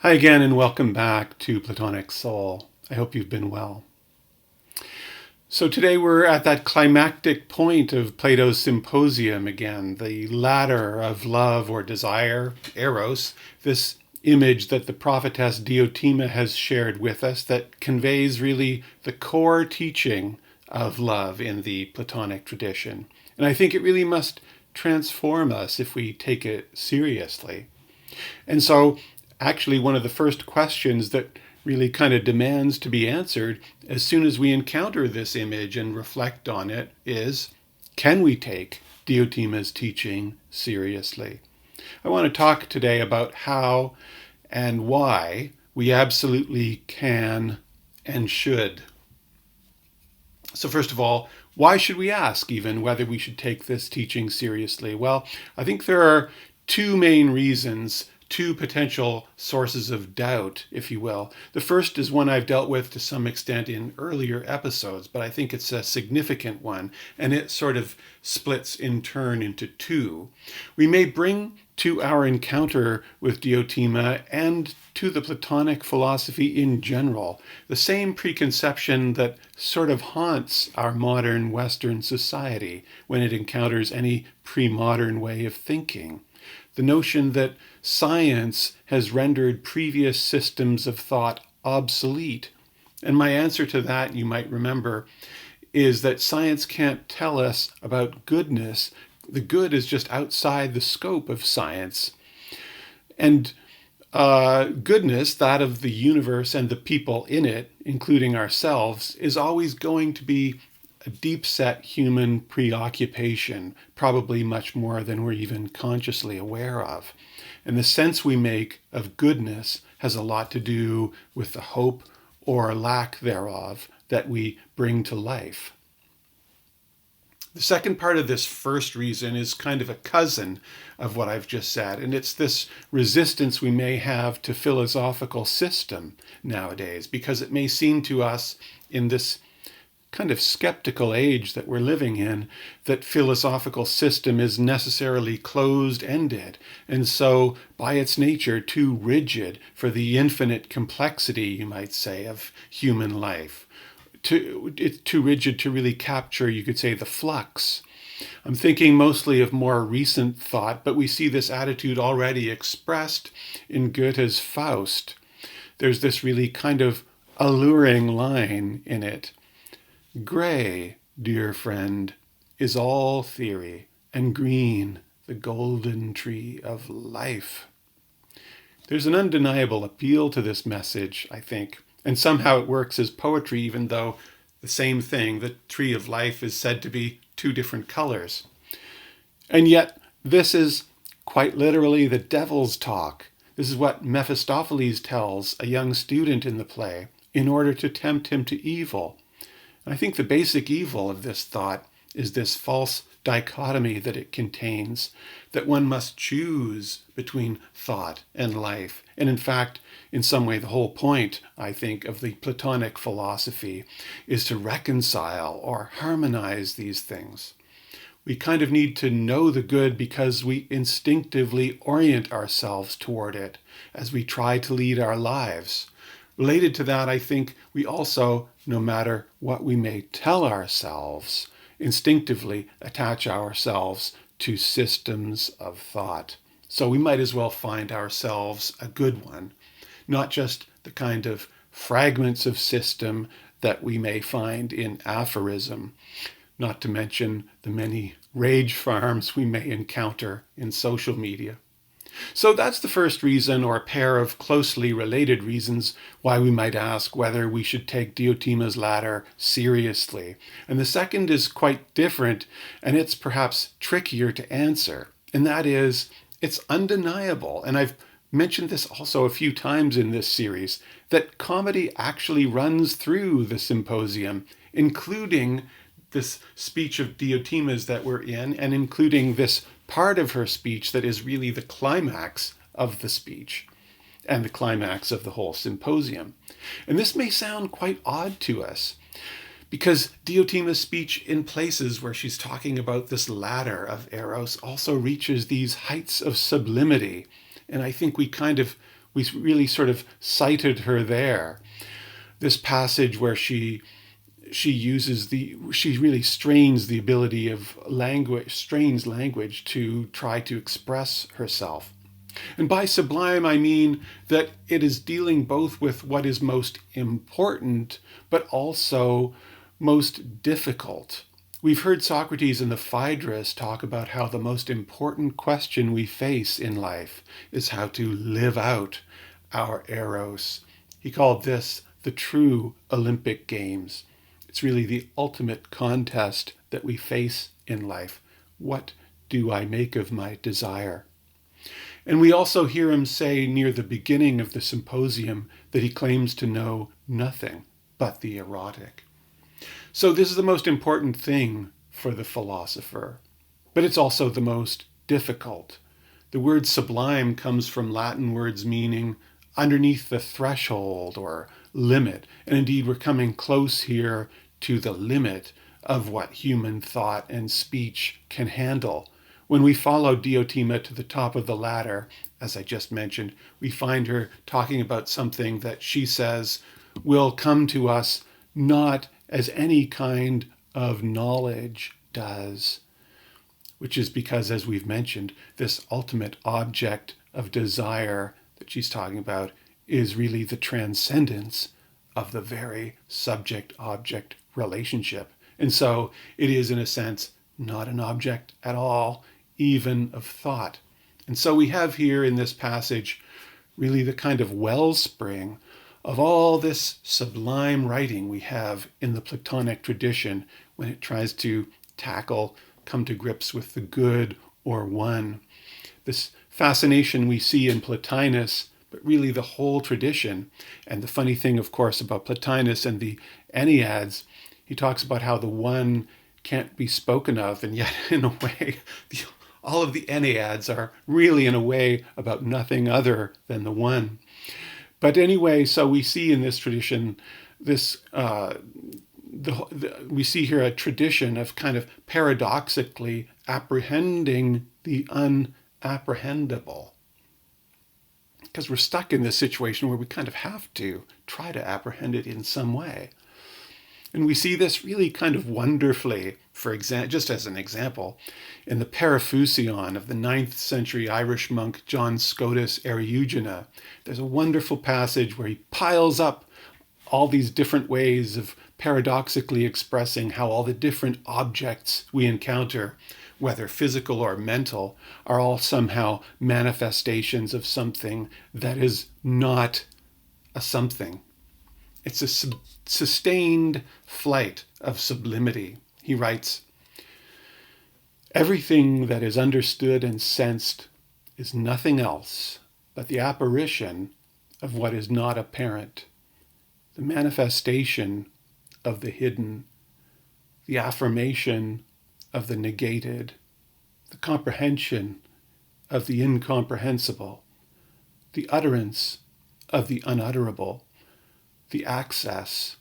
Hi again, and welcome back to Platonic Soul. I hope you've been well. So today we're at that climactic point of Plato's symposium again, the ladder of love or desire, eros, this image that the prophetess Diotima has shared with us that conveys really the core teaching of love in the Platonic tradition. And I think it really must transform us if we take it seriously. And so, actually, one of the first questions that really kind of demands to be answered as soon as we encounter this image and reflect on it is, can we take Diotima's teaching seriously? I want to talk today about how and why we absolutely can and should. So first of all, why should we ask even whether we should take this teaching seriously? Well, I think there are two main reasons, two potential sources of doubt, if you will. The first is one I've dealt with to some extent in earlier episodes, but I think it's a significant one, and it sort of splits in turn into two. We may bring to our encounter with Diotima and to the Platonic philosophy in general the same preconception that sort of haunts our modern Western society when it encounters any pre-modern way of thinking. The notion that science has rendered previous systems of thought obsolete. And my answer to that, you might remember, is that science can't tell us about goodness. The good is just outside the scope of science. And goodness, that of the universe and the people in it, including ourselves, is always going to be a deep-set human preoccupation, probably much more than we're even consciously aware of. And the sense we make of goodness has a lot to do with the hope or lack thereof that we bring to life. The second part of this first reason is kind of a cousin of what I've just said, and it's this resistance we may have to philosophical system nowadays, because it may seem to us in this kind of skeptical age that we're living in that philosophical system is necessarily closed-ended, and so by its nature too rigid for the infinite complexity, you might say, of human life. It's too rigid to really capture, you could say, the flux. I'm thinking mostly of more recent thought, but we see this attitude already expressed in Goethe's Faust. There's this really kind of alluring line in it. Gray, dear friend, is all theory, and green, the golden tree of life. There's an undeniable appeal to this message, I think, and somehow it works as poetry, even though the same thing, the tree of life, is said to be two different colors. And yet, this is quite literally the devil's talk. This is what Mephistopheles tells a young student in the play in order to tempt him to evil. And I think the basic evil of this thought is this false dichotomy that it contains, that one must choose between thought and life. And in fact, in some way, the whole point, I think, of the Platonic philosophy is to reconcile or harmonize these things. We kind of need to know the good because we instinctively orient ourselves toward it as we try to lead our lives. Related to that, I think we also, no matter what we may tell ourselves, instinctively attach ourselves to systems of thought. So we might as well find ourselves a good one, not just the kind of fragments of system that we may find in aphorism, not to mention the many rage farms we may encounter in social media. So that's the first reason, or a pair of closely related reasons, why we might ask whether we should take Diotima's ladder seriously. And the second is quite different, and it's perhaps trickier to answer. And that is, it's undeniable, and I've mentioned this also a few times in this series, that comedy actually runs through the symposium, including this speech of Diotima's that we're in, and including this part of her speech that is really the climax of the speech and the climax of the whole symposium. And this may sound quite odd to us because Diotima's speech in places where she's talking about this ladder of eros also reaches these heights of sublimity. And I think we kind of We really sort of cited her there. This passage where she really strains the ability of language, strains language to try to express herself. And by sublime, I mean that it is dealing both with what is most important, but also most difficult. We've heard Socrates in the Phaedrus talk about how the most important question we face in life is how to live out our eros. He called this the true Olympic Games. It's really the ultimate contest that we face in life. What do I make of my desire? And we also hear him say near the beginning of the symposium that he claims to know nothing but the erotic. So this is the most important thing for the philosopher, but it's also the most difficult. The word sublime comes from Latin words meaning underneath the threshold or limit. And indeed, we're coming close here to the limit of what human thought and speech can handle. When we follow Diotima to the top of the ladder, as I just mentioned, we find her talking about something that she says will come to us not as any kind of knowledge does, which is because, as we've mentioned, this ultimate object of desire that she's talking about is really the transcendence of the very subject-object relationship. And so it is, in a sense, not an object at all, even of thought. And so we have here in this passage really the kind of wellspring of all this sublime writing we have in the Platonic tradition when it tries to come to grips with the good or one. This fascination we see in Plotinus, but really the whole tradition. And the funny thing, of course, about Plotinus and the Enneads, he talks about how the one can't be spoken of, and yet in a way, all of the Enneads are really in a way about nothing other than the one. But anyway, so we see in this tradition this we see here a tradition of kind of paradoxically apprehending the unapprehendable. Because we're stuck in this situation where we kind of have to try to apprehend it in some way. And we see this really kind of wonderfully, just as an example, in the Paraphusion of the 9th century Irish monk John Scotus Eriugena. There's a wonderful passage where he piles up all these different ways of paradoxically expressing how all the different objects we encounter, whether physical or mental, are all somehow manifestations of something that is not a something. It's a sustained flight of sublimity. He writes, "Everything that is understood and sensed is nothing else but the apparition of what is not apparent, the manifestation of the hidden, the affirmation of the negated, the comprehension of the incomprehensible, the utterance of the unutterable, the access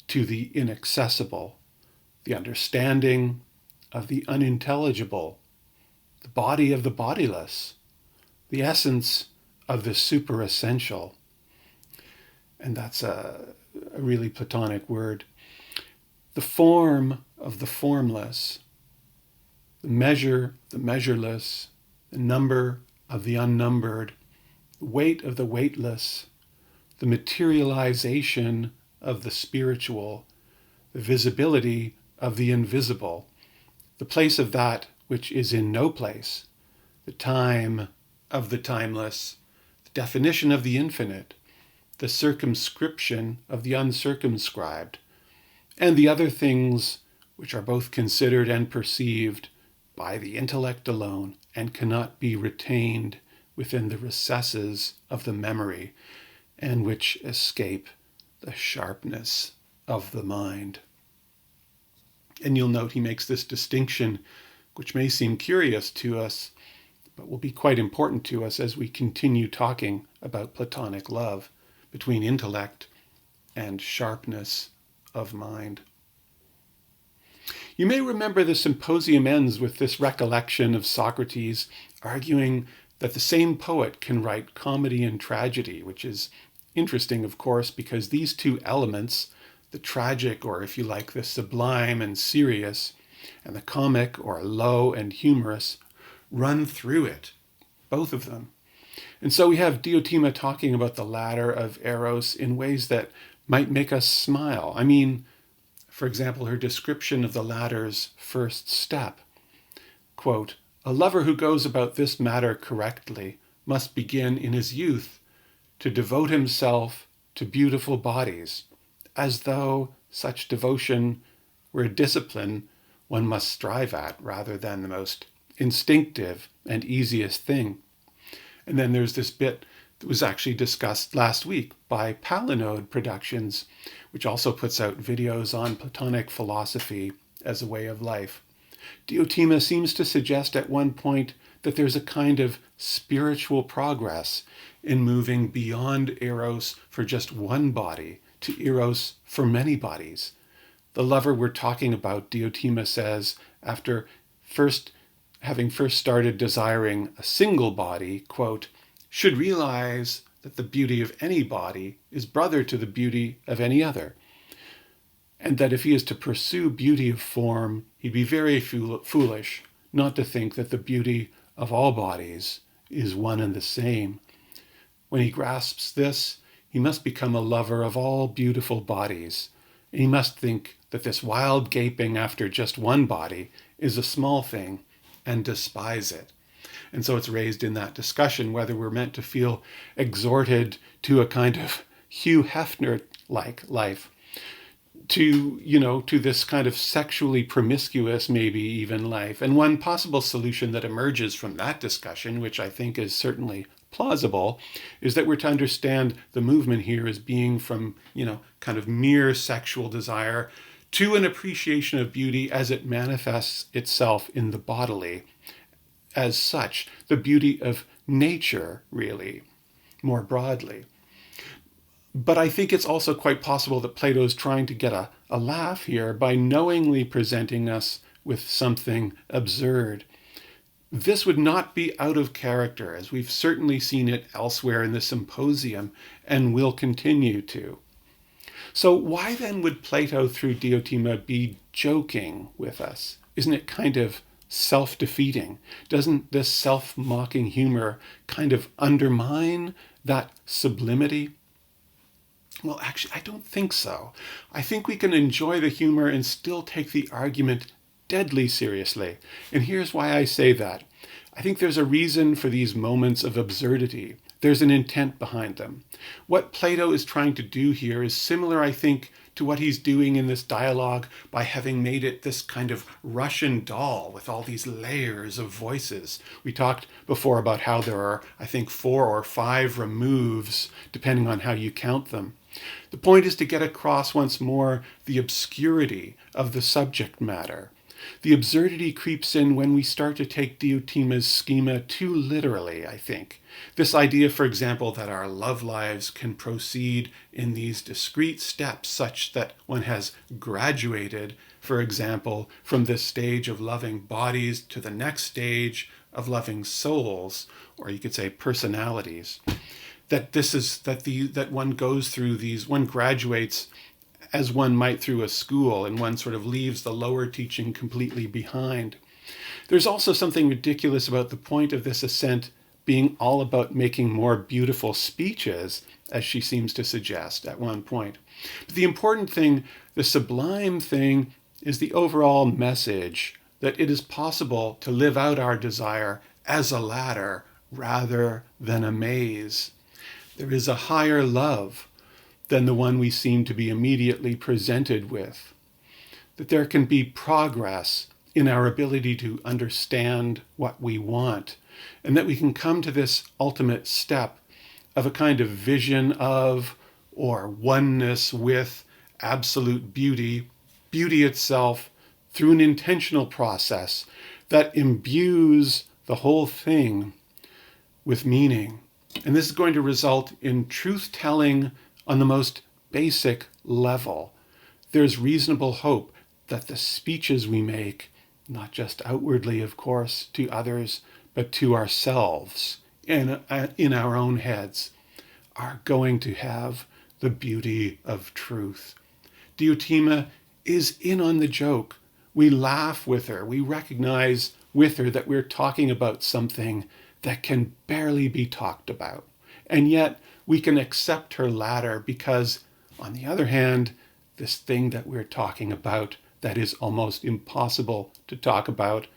to the inaccessible, the understanding of the unintelligible, the body of the bodiless, the essence of the superessential." And that's a really Platonic word. The form of the formless, the measure of the measureless, the number of the unnumbered, the weight of the weightless, the materialization of the spiritual, the visibility of the invisible, the place of that which is in no place, the time of the timeless, the definition of the infinite, the circumscription of the uncircumscribed, and the other things which are both considered and perceived by the intellect alone and cannot be retained within the recesses of the memory, and which escape the sharpness of the mind. And you'll note he makes this distinction, which may seem curious to us, but will be quite important to us as we continue talking about Platonic love, between intellect and sharpness of mind. You may remember the symposium ends with this recollection of Socrates arguing that the same poet can write comedy and tragedy, which is interesting, of course, because these two elements, the tragic, or if you like, the sublime and serious, and the comic, or low and humorous, run through it, both of them. And so we have Diotima talking about the ladder of Eros in ways that might make us smile. I mean, for example, her description of the ladder's first step. Quote, "A lover who goes about this matter correctly must begin in his youth to devote himself to beautiful bodies, as though such devotion were a discipline one must strive at rather than the most instinctive and easiest thing." And then there's this bit that was actually discussed last week by Palinode Productions, which also puts out videos on Platonic philosophy as a way of life. Diotima seems to suggest at one point that there's a kind of spiritual progress in moving beyond Eros for just one body to Eros for many bodies. The lover we're talking about, Diotima says, after having first started desiring a single body, quote, should realize that the beauty of any body is brother to the beauty of any other, and that if he is to pursue beauty of form, he'd be very foolish not to think that the beauty of all bodies is one and the same. When he grasps this, he must become a lover of all beautiful bodies, and he must think that this wild gaping after just one body is a small thing and despise it. And so it's raised in that discussion whether we're meant to feel exhorted to a kind of Hugh Hefner-like life, to this kind of sexually promiscuous, maybe even life. And one possible solution that emerges from that discussion, which I think is certainly plausible, is that we're to understand the movement here as being from, kind of mere sexual desire to an appreciation of beauty as it manifests itself in the bodily. As such, the beauty of nature, really, more broadly. But I think it's also quite possible that Plato is trying to get a laugh here by knowingly presenting us with something absurd. This would not be out of character, as we've certainly seen it elsewhere in the Symposium and will continue to. So why then would Plato, through Diotima, be joking with us? Isn't it kind of self-defeating? Doesn't this self-mocking humor kind of undermine that sublimity? Well, actually, I don't think so. I think we can enjoy the humor and still take the argument deadly seriously. And here's why I say that. I think there's a reason for these moments of absurdity. There's an intent behind them. What Plato is trying to do here is similar, I think, to what he's doing in this dialogue by having made it this kind of Russian doll with all these layers of voices. We talked before about how there are, I think, 4 or 5 removes, depending on how you count them. The point is to get across once more the obscurity of the subject matter. The absurdity creeps in when we start to take Diotima's schema too literally, I think. This idea, for example, that our love lives can proceed in these discrete steps such that one has graduated, for example, from this stage of loving bodies to the next stage of loving souls, or you could say personalities. That one goes through these, one graduates as one might through a school, and one sort of leaves the lower teaching completely behind. There's also something ridiculous about the point of this ascent being all about making more beautiful speeches, as she seems to suggest at one point. But the important thing, the sublime thing, is the overall message that it is possible to live out our desire as a ladder rather than a maze. There is a higher love than the one we seem to be immediately presented with. That there can be progress in our ability to understand what we want, and that we can come to this ultimate step of a kind of vision of, or oneness with, absolute beauty, beauty itself, through an intentional process that imbues the whole thing with meaning. And this is going to result in truth-telling on the most basic level. There's reasonable hope that the speeches we make, not just outwardly, of course, to others, but to ourselves in our own heads are going to have the beauty of truth. Diotima is in on the joke. We laugh with her. We recognize with her that we're talking about something that can barely be talked about. And yet we can accept her ladder because, on the other hand, this thing that we're talking about that is almost impossible to talk about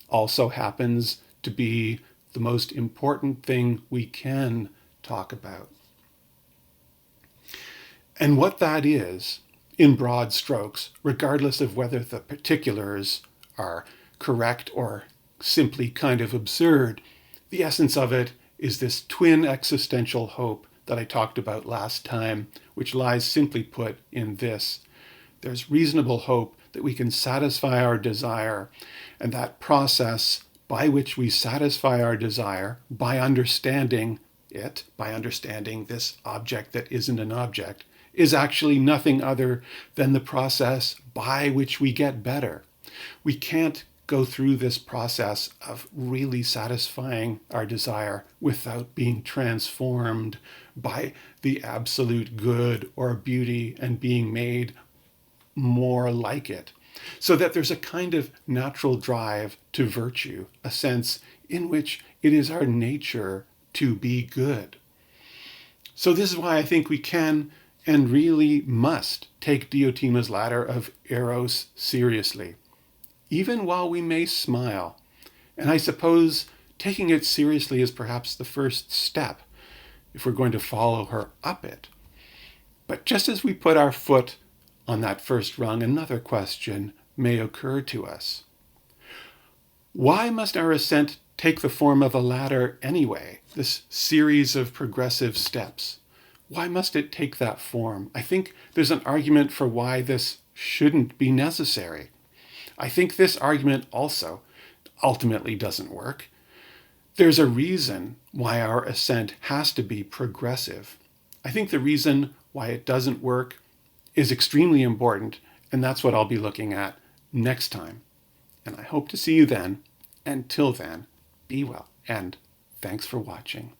also happens to be the most important thing we can talk about. And what that is, in broad strokes, regardless of whether the particulars are correct or simply kind of absurd, the essence of it is this twin existential hope that I talked about last time, which lies simply put in this. There's reasonable hope that we can satisfy our desire, and that process by which we satisfy our desire, by understanding it, by understanding this object that isn't an object, is actually nothing other than the process by which we get better. We can't go through this process of really satisfying our desire without being transformed by the absolute good or beauty and being made more like it. So that there's a kind of natural drive to virtue, a sense in which it is our nature to be good. So this is why I think we can and really must take Diotima's ladder of Eros seriously, even while we may smile. And I suppose taking it seriously is perhaps the first step if we're going to follow her up it. But just as we put our foot on that first rung, another question may occur to us. Why must our ascent take the form of a ladder anyway, this series of progressive steps? Why must it take that form? I think there's an argument for why this shouldn't be necessary. I think this argument also ultimately doesn't work. There's a reason why our ascent has to be progressive. I think the reason why it doesn't work is extremely important, and that's what I'll be looking at next time. And I hope to see you then. Until then, be well, and thanks for watching.